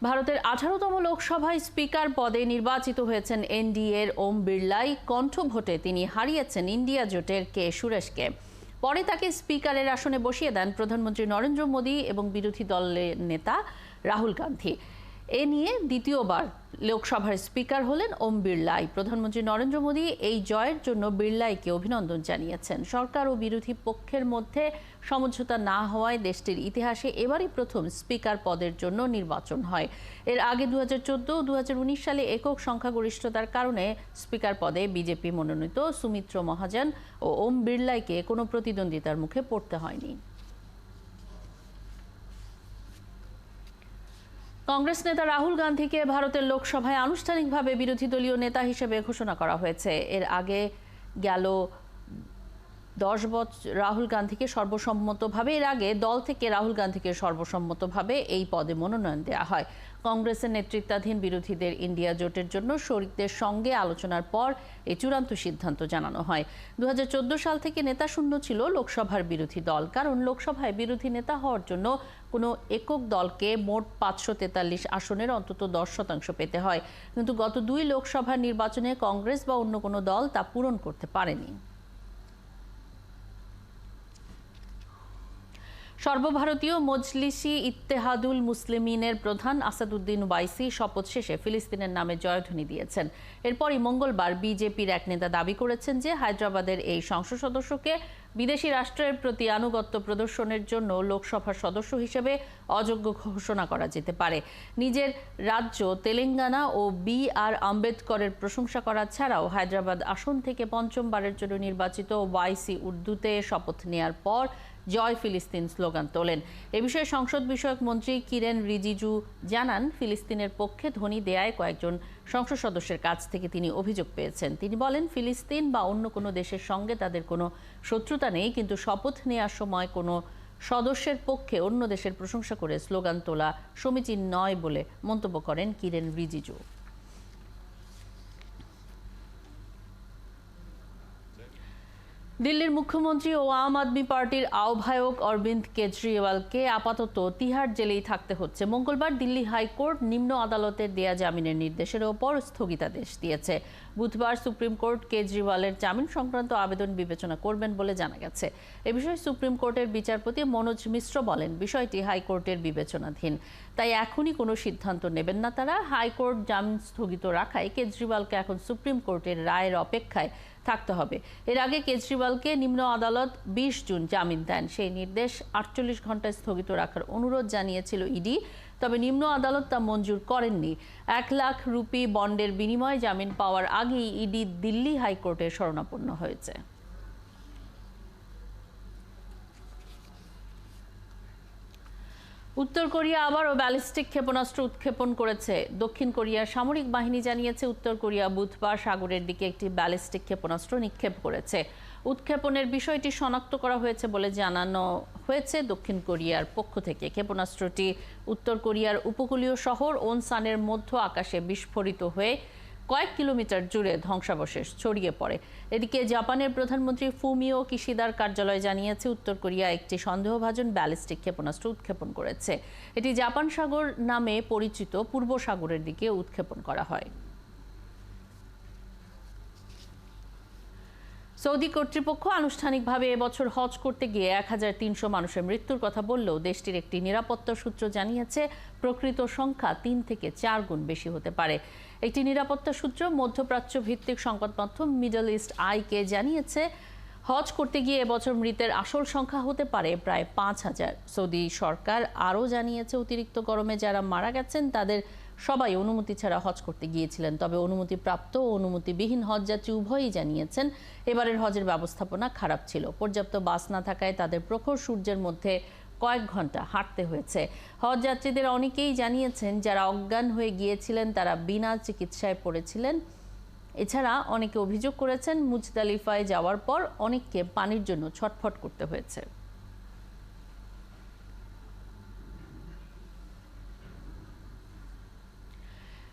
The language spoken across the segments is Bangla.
ভারতের 18তম লোকসভায় স্পিকার পদে নির্বাচিত হয়েছেন এনডিএর ওম বিড়লাই। কণ্ঠ ভোটে তিনি হারিয়েছেন ইন্ডিয়া জোটের কে সুরেশকে। পরে তাকে স্পিকারের আসনে বসিয়ে দেন প্রধানমন্ত্রী নরেন্দ্র মোদী এবং বিরোধী দলের নেতা রাহুল গান্ধী। এ নিয়ে দ্বিতীয়বার লোকসভার স্পিকার হলেন ওম বিড়লাই। প্রধানমন্ত্রী নরেন্দ্র মোদী এই জয়ের জন্য বিড়লাইকে অভিনন্দন জানিয়েছেন। সরকার ও বিরোধী পক্ষের মধ্যে সমঝোতা না হওয়ায় দেশটির ইতিহাসে এবারই প্রথম স্পিকার পদের জন্য নির্বাচন হয়। এর আগে 2014 ও 2019 সালে একক সংখ্যাগরিষ্ঠতার কারণে স্পিকার পদে বিজেপি মনোনীত সুমিত্র মহাজন ও ওম বিড়লাইকে কোনো প্রতিদ্বন্দ্বিতার মুখে পড়তে হয়নি। কংগ্রেস নেতা রাহুল গান্ধীকে ভারতের লোকসভায় আনুষ্ঠানিকভাবে বিরোধী দলীয় নেতা হিসেবে ঘোষণা করা হয়েছে। এর আগে গেল 10 বছর রাহুল গান্ধীকে সর্বসম্মতভাবে দল থেকে রাহুল গান্ধীকে সর্বসম্মতভাবে এই পদে মনোনয়ন দেওয়া হয়। কংগ্রেসের নেতৃত্বাধীন বিরোধীদের ইন্ডিয়া জোটের জন্য শরিকদের সঙ্গে আলোচনার পর এই চূড়ান্ত সিদ্ধান্ত জানানো হয়। 2014 সাল থেকে নেতা শূন্য ছিল লোকসভার বিরোধী দল, কারণ লোকসভায় বিরোধী নেতা হওয়ার জন্য কোনো একক দলকে মোট 543 আসনের অন্তত 10% পেতে হয়। কিন্তু গত 2 লোকসভার নির্বাচনে কংগ্রেস বা অন্য কোনো দল তা পূরণ করতে পারেনি। সর্বভারতীয় মজলিসি ইত্তেহাদুল মুসলিমিনের প্রধান আসাদুদ্দিন ওয়াইসি শপথ শেষে ফিলিস্তিনের নামে জয়ধ্বনি দিয়েছেন। এরপরই মঙ্গলবার বিজেপির এক নেতা দাবি করেছেন যে হায়দ্রাবাদের এই সংসদ সদস্যকে বিদেশি রাষ্ট্রের প্রতি আনুগত্য প্রদর্শনের জন্য লোকসভার সদস্য হিসেবে অযোগ্য ঘোষণা করা যেতে পারে। নিজের রাজ্য তেলেঙ্গানা ও বি.আর. আম্বেদকরের প্রশংসা করা ছাড়াও হায়দ্রাবাদ আসন থেকে পঞ্চমবারের জন্য নির্বাচিত ওয়াইসি উর্দুতে শপথ নেয়ার পর জয় ফিলিস্তিন স্লোগান তোলেন। এ বিষয়ে সংসদ বিষয়ক মন্ত্রী কিরেন রিজিজু জানান, ফিলিস্তিনের পক্ষে ধ্বনি দেয়ায় কয়েকজন সংসদ সদস্যের কাছ থেকে তিনি অভিযোগ পেয়েছেন। তিনি বলেন, ফিলিস্তিন বা অন্য কোনো দেশের সঙ্গে তাদের কোনো শত্রুতা নেই, কিন্তু শপথ নেওয়ার সময় কোনো সদস্যের পক্ষে অন্য দেশের প্রশংসা করে স্লোগান তোলা সমীচীন নয় বলে মন্তব্য করেন কিরেন রিজিজু। দিল্লির মুখ্যমন্ত্রী ও আম আদমি পার্টির আহ্বায়ক অরবিন্দ কেজরিওয়ালকে আপাতত তিহার জেলেই থাকতে হচ্ছে। মঙ্গলবার দিল্লি হাইকোর্ট নিম্ন আদালতের দেয়া জামিনের নির্দেশের ওপর স্থগিতাদেশ দিয়েছে। বুধবার সুপ্রিম কোর্ট কেজরিওয়ালের জামিন সংক্রান্ত আবেদন বিবেচনা করবেন বলে জানা গেছে। এ বিষয়ে সুপ্রিম কোর্টের বিচারপতি মনোজ মিশ্র বলেন, বিষয়টি হাইকোর্টের বিবেচনাধীন, তাই এখনই কোনো সিদ্ধান্ত নেবেন না তারা। হাইকোর্ট জামিন স্থগিত রাখায় কেজরিওয়ালকে এখন সুপ্রিম কোর্টের রায়ের অপেক্ষায় থাকতে হবে। এর আগে কেজরিওয়ালকে নিম্ন আদালত 20 জুন জামিন দেন। সেই নির্দেশ 48 ঘন্টায় স্থগিত রাখার অনুরোধ জানিয়েছিল ইডি, তবে নিম্ন আদালত তা মঞ্জুর করেননি। 1 লাখ রুপি বন্ডের বিনিময়ে জামিন পাওয়ার আগেই ইডি দিল্লি হাইকোর্টে শরণাপন্ন হয়েছে। উত্তর কোরিয়া আবারও ব্যালিস্টিক ক্ষেপণাস্ত্র উৎক্ষেপণ করেছে। দক্ষিণ কোরিয়ার সামরিক বাহিনী জানিয়েছে, উত্তর কোরিয়া বুধবার সাগরের দিকে একটি ব্যালিস্টিক ক্ষেপণাস্ত্র নিক্ষেপ করেছে। উৎক্ষেপণের বিষয়টি শনাক্ত করা হয়েছে বলে জানানো হয়েছে দক্ষিণ কোরিয়ার পক্ষ থেকে। ক্ষেপণাস্ত্রটি উত্তর কোরিয়ার উপকূলীয় শহর ওনসানের মধ্য আকাশে বিস্ফোরিত হয়ে কয়েক কিলোমিটার জুড়ে ধ্বংসাবশেষ ছড়িয়ে পড়ে। এদিকে জাপানের প্রধানমন্ত্রী ফুমিও কিশিদার কার্যালয় জানিয়েছে, উত্তর কোরিয়া একটি সন্দেহভাজন ব্যালিস্টিক ক্ষেপণাস্ত্র উৎক্ষেপণ করেছে। এটি জাপান সাগর নামে পরিচিত পূর্ব সাগরের দিকে উৎক্ষেপণ করা হয়। সৌদি কর্তৃপক্ষ আনুষ্ঠানিকভাবে এবছর হজ করতে গিয়ে 1300 মানুষের মৃত্যুর কথা বললেও দেশটির একটি নিরাপত্তা সূত্র জানিয়েছে, প্রকৃত সংখ্যা 3 থেকে 4 গুণ বেশি হতে পারে। একটি নিরাপত্তা সূত্র মধ্যপ্রাচ্য ভিত্তিক সংবাদ মাধ্যম মিডল ইস্ট আইকে জানিয়েছে, হজ করতে গিয়ে এবছর মৃতের আসল সংখ্যা হতে পারে প্রায় 5000। সৌদি সরকার আরও জানিয়েছে, অতিরিক্ত গরমে যারা মারা গেছেন তাদের সবাই অনুমতি ছাড়া হজ করতে গিয়েছিলেন। তবে অনুমতিপ্রাপ্ত ও অনুমতিবিহীন হজযাত্রী উভয়ই জানিয়েছেন, এবারের হজের ব্যবস্থাপনা খারাপ ছিল। পর্যাপ্ত বাস না থাকায় তাদের প্রখর সূর্যের মধ্যে কয়েক ঘন্টা হাঁটতে হয়েছে। হজযাত্রীদের অনেকেই জানিয়েছেন, যারা অজ্ঞান হয়ে গিয়েছিলেন তারা বিনা চিকিৎসায় পড়েছিলেন। এছাড়া অনেকে অভিযোগ করেছেন, মুজদালিফায় যাওয়ার পর অনেককে পানির জন্য ছটফট করতে হয়েছে।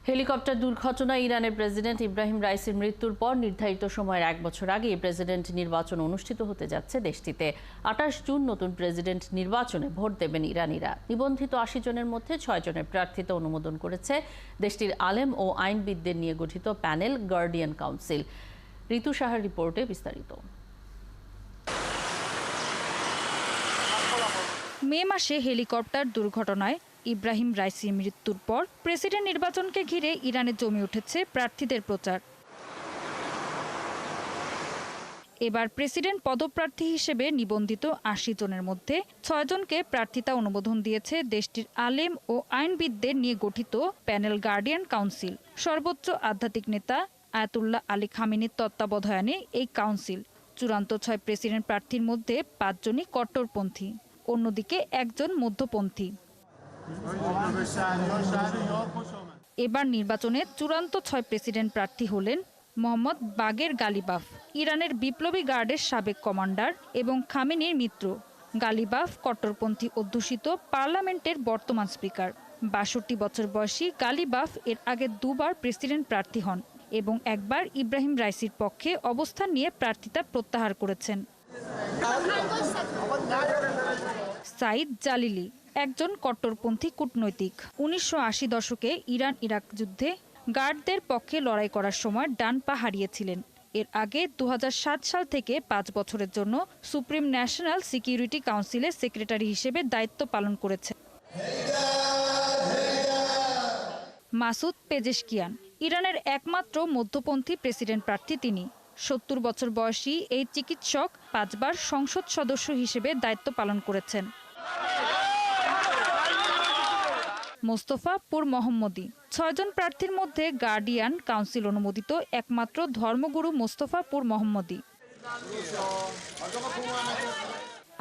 হেলিকপ্টার দুর্ঘটনায় ইরানের প্রেসিডেন্ট ইব্রাহিম রাইসির মৃত্যুর পর নির্ধারিত সময়ের 1 বছর আগে প্রেসিডেন্ট নির্বাচন অনুষ্ঠিত হতে যাচ্ছে দেশটিতে। 28 জুন নতুন প্রেসিডেন্ট নির্বাচনে ভোট দেবেন ইরানিরা। নিবন্ধিত 80 জনের মধ্যে 6 জনের প্রার্থিতা অনুমোদন করেছে দেশটির আলেম ও আইনবিদদের নিয়ে গঠিত প্যানেল গার্ডিয়ান কাউন্সিল। ঋতু সাহার রিপোর্টে বিস্তারিত। মে মাসে হেলিকপ্টার দুর্ঘটনায় ইব্রাহিম রাইসির মৃত্যুর পর প্রেসিডেন্ট নির্বাচনকে ঘিরে ইরানে জমে উঠেছে প্রার্থীদের প্রচার। এবার প্রেসিডেন্ট পদপ্রার্থী হিসেবে নিবন্ধিত 80 জনের মধ্যে 6 জনকে প্রার্থিতা অনুমোদন দিয়েছে দেশটির আলেম ও আইনবিদদের নিয়ে গঠিত প্যানেল গার্ডিয়ান কাউন্সিল। সর্বোচ্চ আধ্যাত্মিক নেতা আয়াতুল্লাহ আলী খামেনির তত্ত্বাবধানে এই কাউন্সিল। চূড়ান্ত 6 প্রেসিডেন্ট প্রার্থীর মধ্যে 5 জনই কট্টরপন্থী, অন্যদিকে 1 জন মধ্যপন্থী। এবার নির্বাচনে চূড়ান্ত 6 প্রেসিডেন্ট প্রার্থী হলেন মোহাম্মদ বাগের গালিবাফ, ইরানের বিপ্লবী গার্ডের সাবেক কমান্ডার এবং খামেনির মিত্র। গালিবাফ কট্টরপন্থী অধ্যুষিত পার্লামেন্টের বর্তমান স্পিকার। 62 বছর বয়সী গালিবাফ এর আগে 2 বার প্রেসিডেন্ট প্রার্থী হন এবং একবার ইব্রাহিম রাইসির পক্ষে অবস্থান নিয়ে প্রার্থিতা প্রত্যাহার করেছেন। সাইদ জালিলি একজন কট্টরপন্থী কূটনৈতিক। 1980 দশকে ইরান ইরাক যুদ্ধে গার্ডদের পক্ষে লড়াই করার সময় ডান পা হারিয়েছিলেন। এর আগে 2007 সাল থেকে 5 বছরের জন্য সুপ্রিম ন্যাশনাল সিকিউরিটি কাউন্সিলের সেক্রেটারি হিসেবে দায়িত্ব পালন করেছেন। মাসুদ পেজেশকিয়ান ইরানের একমাত্র মধ্যপন্থী প্রেসিডেন্ট প্রার্থী তিনি। 70 বছর বয়সী এই চিকিৎসক 5 বার সংসদ সদস্য হিসেবে দায়িত্ব পালন করেছেন। মোস্তফা পুর মোহাম্মদী 6 জন প্রার্থীর মধ্যে গার্ডিয়ান কাউন্সিল অনুমোদিত একমাত্র ধর্মগুরু মোস্তফা পুর মোহাম্মদী।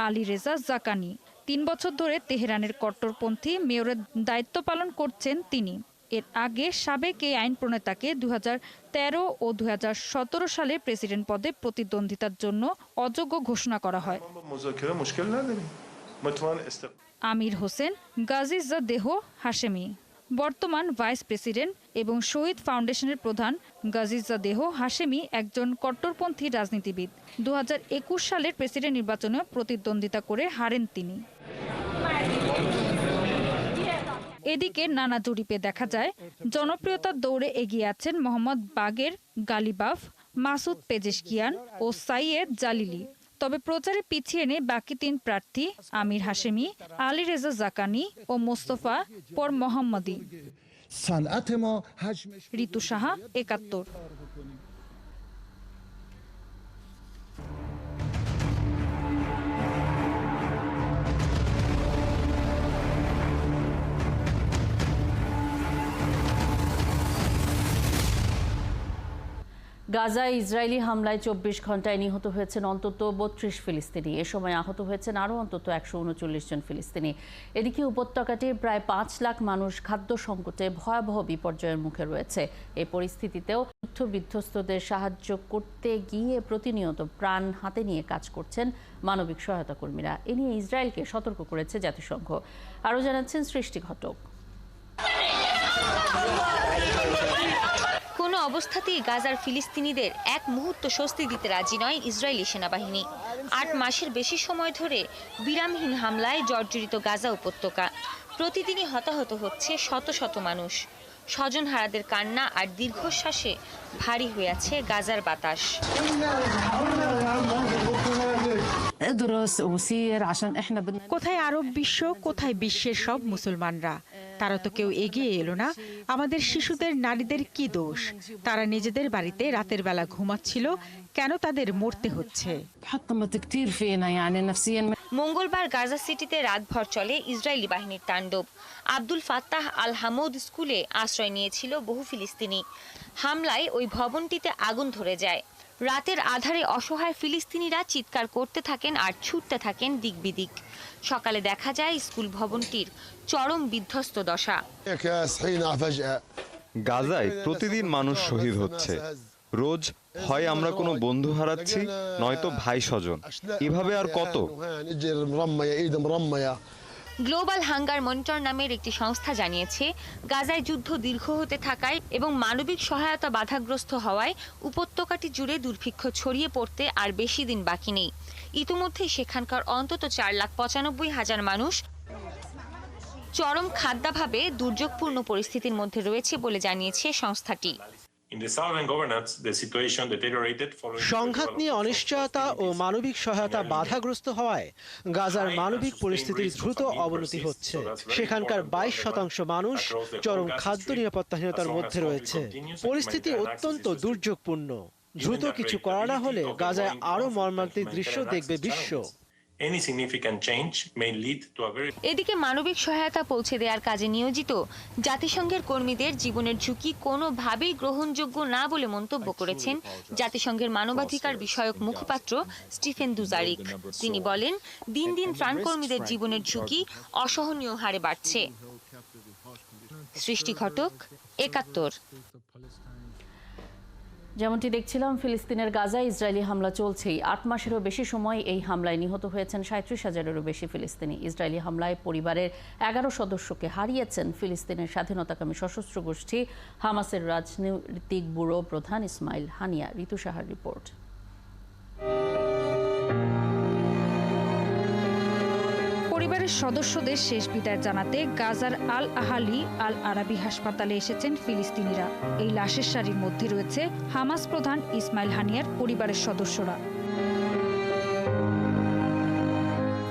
আলী রেজা জাকানি 3 বছর ধরে তেহরানের কট্টরপন্থী মেয়রের দায়িত্ব পালন করছেন তিনি। এর আগে সাবেক এই আইন প্রণেতাকে 2013 ও 2017 সালে প্রেসিডেন্ট পদে প্রতিদ্বন্দ্বিতার জন্য অযোগ্য ঘোষণা করা হয়। আমির হোসেন গাজিজাদেহ হাশেমি বর্তমান ভাইস প্রেসিডেন্ট এবং শহীদ ফাউন্ডেশনের প্রধান। গাজিজাদেহ হাশেমি একজন কট্টরপন্থী রাজনীতিবিদ। 2021 সালের প্রেসিডেন্ট নির্বাচনে প্রতিদ্বন্দ্বিতা করে হারেন তিনি। এদিকে নানা জরিপে দেখা যায় জনপ্রিয়তার দৌড়ে এগিয়ে আছেন Mohammad Bagher Ghalibaf, Masoud Pezeshkian ও সাইয়েদ জালিলি। তবে প্রচারে পিছিয়ে এনে বাকি 3 প্রার্থী আমির হাশেমি, আলী রেজা জাকানি ও মোস্তফা পর মোহাম্মদী। ঋতু সাহা, 71। গাজায় ইসরায়েলি হামলায় 24 ঘন্টায় নিহত হয়েছেন অন্তত 32 ফিলিস্তিনি। এ সময় আহত হয়েছেন আরও অন্তত 139 জন ফিলিস্তিনি। এদিকে উপত্যকাটির প্রায় 5 লাখ মানুষ খাদ্য সংকটে ভয়াবহ বিপর্যয়ের মুখে রয়েছে। এই পরিস্থিতিতেও যুদ্ধবিধ্বস্তদের সাহায্য করতে গিয়ে প্রতিনিয়ত প্রাণ হাতে নিয়ে কাজ করছেন মানবিক সহায়তা কর্মীরা। এ নিয়ে ইসরায়েলকে সতর্ক করেছে জাতিসংঘ। আরও জানাচ্ছেন সৃষ্টি ঘটক। কোনো অবস্থাতেই গাজার ফিলিস্তিনিদের এক মুহূর্ত স্বস্তি দিতে রাজি নয় ইসরায়েলি সেনাবাহিনী। 8 মাসের বেশি সময় ধরে বিরামহীন হামলায় জর্জরিত গাজা উপত্যকা। প্রতিদিনই হতাহত হচ্ছে শত শত মানুষ। স্বজনহারাদের কান্না আর দীর্ঘশ্বাসে ভারী হয়ে আছে গাজার বাতাস। কোথায় আরব বিশ্ব, কোথায় বিশ্বের সব মুসলমানরা? তারা তো কেউ এগিয়ে এলো না। আমাদের শিশুদের, নারীদের কি দোষ? তারা নিজেদের বাড়িতে রাতের বেলা ঘুমাচ্ছিল, কেন তাদের মরতে হচ্ছে? মঙ্গলবার গাজা সিটিতে রাতভর চলে ইসরায়েলি বাহিনীর তাণ্ডব। আব্দুল ফাত্তাহ আল হামুদ স্কুলে আশ্রয় নিয়েছিল বহু ফিলিস্তিনি। হামলায় ওই ভবনটিতে আগুন ধরে যায়। রাতের আধারে অসহায় ফিলিস্তিনিরা চিৎকার করতে থাকেন আর ছুটতে থাকেন দিক বিদিক। সকালে দেখা যায় স্কুল ভবনটির চরম বিধ্বস্ত দশা। গাজায় প্রতিদিন মানুষ শহীদ হচ্ছে। রোজ হয় আমরা কোনো বন্ধু হারাচ্ছি, নয়তো ভাই স্বজন। এভাবে আর কত? গ্লোবাল হাঙ্গার মনিটর নামের একটি সংস্থা জানিয়েছে, গাজায় যুদ্ধ দীর্ঘ হতে থাকায় এবং মানবিক সহায়তা বাধাগ্রস্ত হওয়ায় উপত্যকাটি জুড়ে দুর্ভিক্ষ ছড়িয়ে পড়তে আর বেশি দিন বাকি নেই। ইতিমধ্যে সেখানকার অন্তত 4,95,000 মানুষ চরম খাদ্যাভাবে দুর্যোগপূর্ণ পরিস্থিতির মধ্যে রয়েছে বলে জানিয়েছে সংস্থাটি। সংঘাত নিয়ে অনিশ্চয়তা ও মানবিক সহায়তা বাধাগ্রস্ত হওয়ায় গাজার মানবিক পরিস্থিতির দ্রুত অবনতি হচ্ছে। সেখানকার 22% মানুষ চরম খাদ্য নিরাপত্তাহীনতার মধ্যে রয়েছে। পরিস্থিতি অত্যন্ত দুর্যোগপূর্ণ। দ্রুত কিছু করা না হলে গাজায় আরও মর্মান্তিক দৃশ্য দেখবে বিশ্ব। এদিকে মানবিক সহায়তা পৌঁছে দেওয়ার কাজে নিয়োজিত জাতিসংঘের কর্মীদের জীবনের ঝুঁকি কোনোভাবেই গ্রহণযোগ্য না বলে মন্তব্য করেছেন জাতিসংঘের মানবাধিকার বিষয়ক মুখপাত্র স্টিফেন দুজারিক। তিনি বলেন, দিন দিন ত্রাণকর্মীদের জীবনের ঝুঁকি অসহনীয় হারে বাড়ছে। সৃষ্টি ঘটক, ৭১। যেমনটি দেখছিলাম, ফিলিস্তিনের গাজায় ইসরায়েলি হামলা চলছেই। ৮ মাসেরও বেশি সময় এই হামলায় নিহত হয়েছেন ৩৭,০০০-এরও বেশি ফিলিস্তিনি। ইসরায়েলি হামলায় পরিবারের ১১ সদস্যকে হারিয়েছেন ফিলিস্তিনের স্বাধীনতাকামী সশস্ত্র গোষ্ঠী হামাসের রাজনৈতিক ব্যুরো প্রধান ইসমাইল হানিয়া। ঋতু সাহার রিপোর্ট। পরিবারের সদস্যদের শেষ বিদায় জানাতে গাজার আল আহালি আল আরাবি হাসপাতালে এসেছেন ফিলিস্তিনিরা। এই লাশের সারির মধ্যে রয়েছে হামাস প্রধান ইসমাইল হানিয়ার পরিবারের সদস্যরা।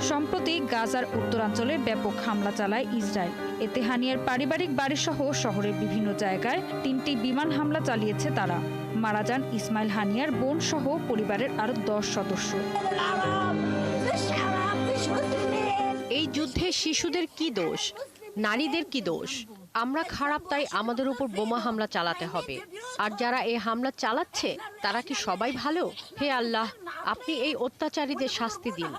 সম্প্রতি গাজার উত্তরাঞ্চলে ব্যাপক হামলা চালায় ইসরায়েল। এতে হানিয়ার পারিবারিক বাড়িসহ শহরের বিভিন্ন জায়গায় ৩টি বিমান হামলা চালিয়েছে তারা। মারা যান ইসমাইল হানিয়ার বোন সহ পরিবারের আরো ১০ সদস্য। এই যুদ্ধে শিশুদের কি দোষ, নারীদের কি দোষ? আমরা খারাপ তাই আমাদের উপর বোমা হামলা চালাতে হবে? আর যারা এই হামলা চালাচ্ছে তারা কি সবাই ভালো? হে আল্লাহ, আপনি এই অত্যাচারীদের শাস্তি দিন।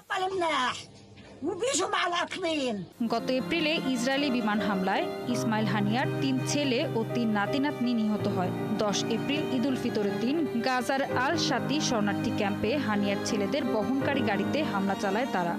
গত এপ্রিলে ইসরায়েলি বিমান হামলায় ইসমাইল হানিয়ার ৩ ছেলে ও ৩ নাতি-নাতনি নিহত হয়। ১০ এপ্রিল ঈদ উল ফিতরের দিন গাজার আল শাতি শরণার্থী ক্যাম্পে হানিয়ার ছেলেদের বহনকারী গাড়িতে হামলা চালায় তারা।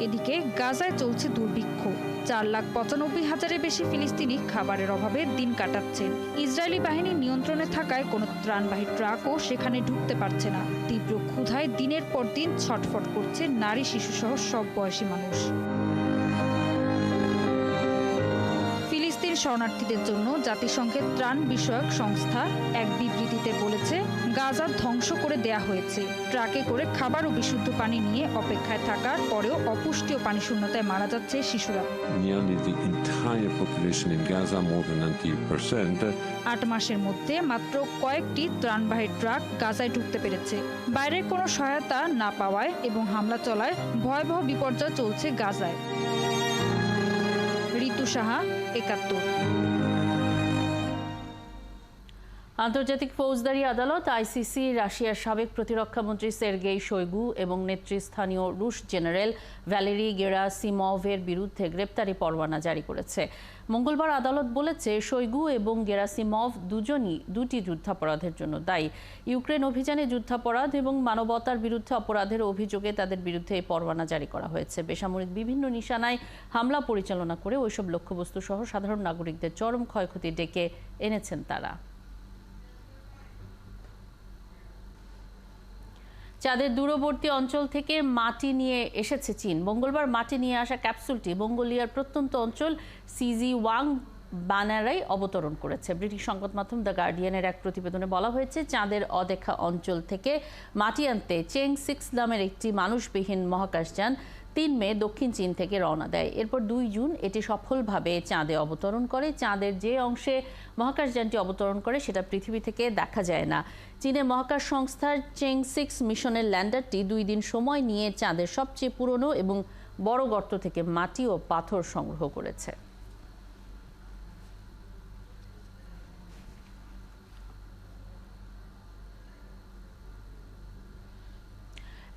এদিকে গাজায় চলছে দুর্ভিক্ষ। ৪,৯৫,০০০-এর বেশি ফিলিস্তিনি খাবারের অভাবে দিন কাটাচ্ছেন। ইসরায়েলি বাহিনীর নিয়ন্ত্রণে থাকায় কোনো ত্রাণবাহী ট্রাকও সেখানে ঢুকতে পারছে না। তীব্র ক্ষুধায় দিনের পর দিন ছটফট করছে নারী, শিশুসহ সব বয়সী মানুষ। ফিলিস্তিন শরণার্থীদের জন্য জাতিসংঘের ত্রাণ বিষয়ক সংস্থা এক বিবৃতিতে বলেছে, গাজা ধ্বংস করে দেয়া হয়েছে। ট্রাকে করে খাবার ও বিশুদ্ধ পানি নিয়ে অপেক্ষায় থাকার পরেও অপুষ্টি ও পানি শূন্যতায় মারা যাচ্ছে শিশুরা। ৮ মাসের মধ্যে মাত্র কয়েকটি ত্রাণবাহী ট্রাক গাজায় ঢুকতে পেরেছে। বাইরের কোনো সহায়তা না পাওয়ায় এবং হামলা চলায় ভয়াবহ বিপর্যয় চলছে গাজায়। ঋতু সাহা, ৭১। আন্তর্জাতিক ফৌজদারি আদালত আইসিসি রাশিয়ার সাবেক প্রতিরক্ষামন্ত্রী সের্গেই শোইগু এবং নেতৃস্থানীয় রুশ জেনারেল ভ্যালেরি গেরাসিমভের বিরুদ্ধে গ্রেপ্তারি পরোয়ানা জারি করেছে। মঙ্গলবার আদালত বলেছে, শোইগু এবং গেরাসিমভ দুজনই 2টি যুদ্ধাপরাধের জন্য দায়ী। ইউক্রেন অভিযানে যুদ্ধাপরাধ এবং মানবতার বিরুদ্ধে অপরাধের অভিযোগে তাদের বিরুদ্ধে এই পরোয়ানা জারি করা হয়েছে। বেসামরিক বিভিন্ন নিশানায় হামলা পরিচালনা করে ওইসব লক্ষ্যবস্তু সহ সাধারণ নাগরিকদের চরম ক্ষয়ক্ষতি ডেকে এনেছেন তারা। চাঁদের দূরবর্তী অঞ্চল থেকে মাটি নিয়ে এসেছে চীন। মঙ্গলবার মাটি নিয়ে আসা ক্যাপসুলটি মঙ্গোলিয়ার প্রত্যন্ত অঞ্চল সিজি ওয়াং বানারায় অবতরণ করেছে। ব্রিটিশ সংবাদ মাধ্যম দ্য গার্ডিয়ানের এক প্রতিবেদনে বলা হয়েছে, চাঁদের অদেখা অঞ্চল থেকে মাটি আনতে চেং 6 নামের একটি মানুষবিহীন মহাকাশযান ৩ মে দক্ষিণ চীন থেকে রওনা দেয়। এরপর ২ জুন এটি সফলভাবে চাঁদে অবতরণ করে। চাঁদের যে অংশে মহাকাশযানটি অবতরণ করে সেটা পৃথিবী থেকে দেখা যায় না। চীনের মহাকাশ সংস্থার চেং 6 মিশনের ল্যান্ডারটি 2 দিন সময় নিয়ে চাঁদের সবচেয়ে পুরনো এবং বড় গর্ত থেকে মাটি ও পাথর সংগ্রহ করেছে।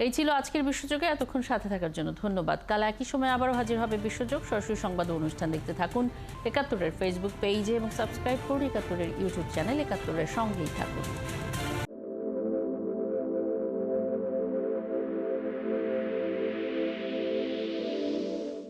এই ছিল আজকের বিশ্বযোগে। এতক্ষণ সাথে থাকার জন্য ধন্যবাদ। কাল একই সময় আবারও হাজির হবে বিশ্বযোগ। সরাসরি সংবাদ অনুষ্ঠান দেখতে থাকুন ৭১-এর ফেসবুক পেজে এবং সাবস্ক্রাইব করুন ৭১-এর ইউটিউব চ্যানেল। ৭১-এর সঙ্গেই থাকুন।